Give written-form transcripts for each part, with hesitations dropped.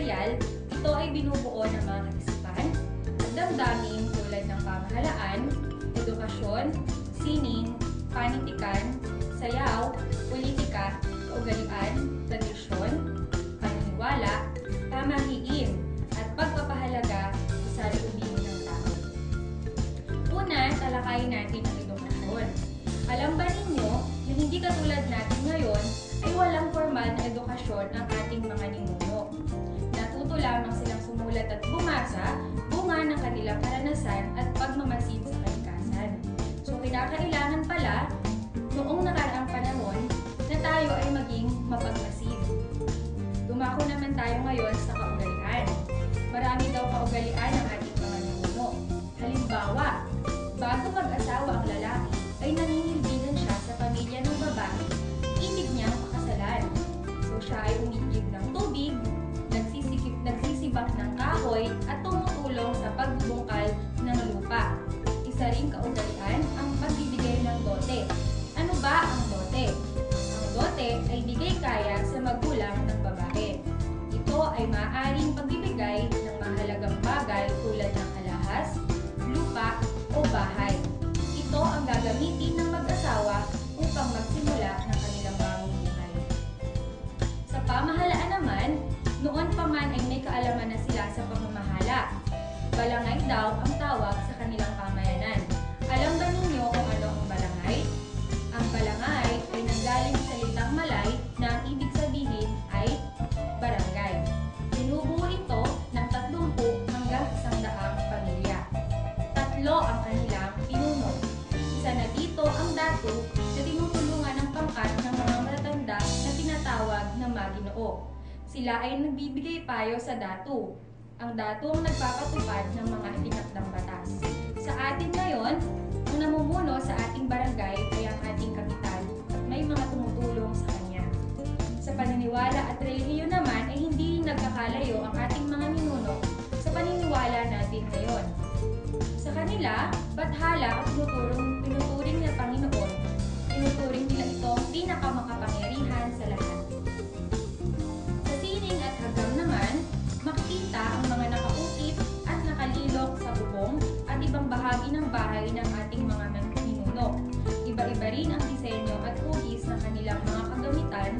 material, ito ay binubuo ng mga kaisipan at damdamin tulad ng pamahalaan, edukasyon, sining, panitikan, sayaw, politika, kaugalian, tradisyon, paniniwala, pamahiin, at pagpapahalaga sa salubin ng tao. Una, talakayin natin ang edukasyon. Alam ba ninyo na hindi katulad natin ngayon ay walang formal na edukasyon ang ating mga ninuno? Natuto lamang silang sumulat at bumasa, bunga ng kanilang karanasan at pagmamasid sa kalikasan. So kinakailangan pala noong nakaraang panahon na tayo ay maging mapagmasid. Dumako naman tayo ngayon sa kaugalian. Marami daw kaugalian ang ating mga ninuno. Halimbawa, bago mag-asawa ang lalaki, ay naninilbigan siya sa pamilya ng babae, ibig niyang pakasalan. So siya ay umigib ng tubig, nagsisibak ng kahoy, at tumutulong sa pagbubungkal ng lupa. Isa ring kaugalian ang pagbibigay ng dote. Ano ba ang dote? Ang dote ay bigay kaya sa magulang ng babae. Ito ay maaaring pagbibigay ng mahalagang bagay tulad ng alahas, lupa, o bahay. Ito ang gagamitin ng mag-asawa upang magsimula ng kanilang bagong buhay. Sa pamahalaan naman, noon pa man ay may kaalaman na sila sa pamamahala. Balangay daw ang tawag sa kanilang pamayanan. Alam ba ninyo kung ano ang balangay? Ang balangay ay nanggaling sa salitang Malay na ang ibig sabihin ay barangay. Binubuo ito ng 30 hanggang 100 pamilya. 3 ang kanilang pinuno. Isa na dito ang datu na tinutulungan ng pangkat ng mga matatanda na tinatawag na maginoo. Sila ay nagbibigay payo sa datu. Ang datu ang nagpapatupad ng mga itinakdang batas. Sa atin ngayon, ang namumuno sa ating barangay ay ang ating kapitan at may mga tumutulong sa kanya. Sa paniniwala at relihiyon naman ay hindi nagkakalayo ang ating mga ninuno sa paniniwala natin ngayon. Sa kanila, bathala ang tinuturing ng Panginoon. Tinuturing nila itong pinakamakapangyarihan sa lahat. Sa sining at hagam naman, makikita ang mga nakaukit at nakalilok sa bubong at ibang bahagi ng bahay ng ating mga ninuno. Iba-iba rin ang disenyo at hugis ng kanilang mga kagamitan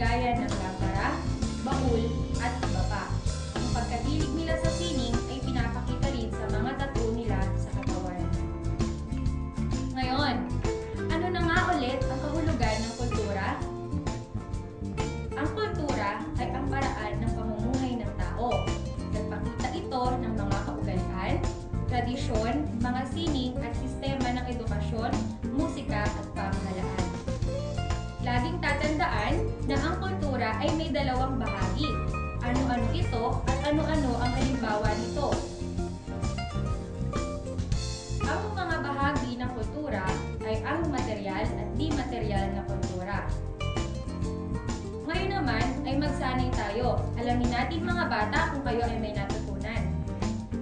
gaya ng lampara, baul, at iba pa. Ang pagkahilig nila sa sining ay pinapakita rin sa mga tattoo nila sa katawan. Ngayon, ano na nga ulit ang kahulugan ng kultura? Ang kultura ay ang paraan ng pamumuhay ng tao. Nagpakita ito ng mga kaugalian, tradisyon, mga sining at sistema ng edukasyon, musika at pamahalaan. Laging tatandaan na ang kultura ay may 2 bahagi. Ano-ano ito at ano-ano ang halimbawa nito. Ang mga bahagi ng kultura ay ang material at di material na kultura. Ngayon naman ay magsanay tayo. Alamin natin mga bata kung kayo ay may natutunan.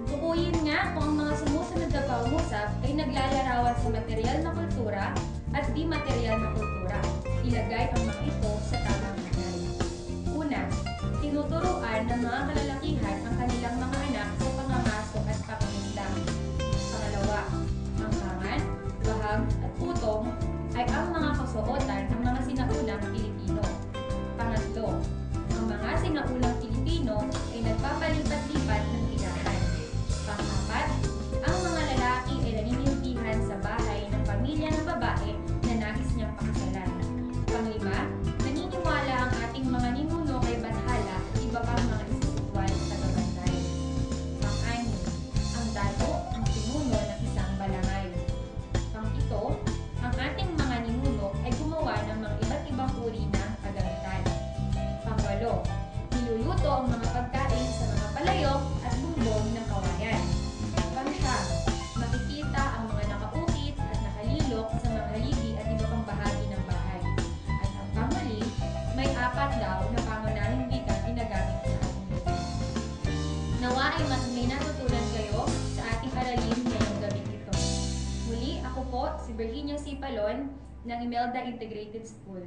Tukuyin nga kung ang mga sumusunod na pangungusap ay naglalarawan sa material na kultura at di material na kultura. Ilagay ang mga ito sa tamang hanay. Una, tinuturuan ng mga kalalakihan ang kanilang mga anak sa pangangaso at pangingisda. Pangalawa, ang hangan, bahag at putong ay ang mga kasuotan ng mga sinaunang Pilipino. Pangatlo, ang mga sinaunang Pilipino ay nagpapalipat-lipat ng tirahan. Pang-apat, ang mga lalaki ay naninilbihan sa bahay ng pamilya ng babae na nais niyang pakasalan. Pang-lima, naniniwala ang ating mga ninuno kay Bathala at iba pang mga espiritual na tagabantay. Pang-anim, ang dato ang pinuno ng isang balangay. Pang-pito, ang ating mga ninuno ay gumawa ng mga iba't ibang uri ng kagamitan. Pang-walo, niluluto ang mga pagkain sa mga palayok at bumbong ng kawayan. Pang-siyam, makikita ang mga nakaukit at nakalilok sa mga haligi at iba pang bahagi ng bahay. At ang pang-huli, may 4 daw na pangunahing wikang ginagamit sa ating lugar. Nawa ay may natutunan kayo sa ating aralin ngayong gabing ito. Muli, ako po si Virginia C. Palon ng Imelda Integrated School.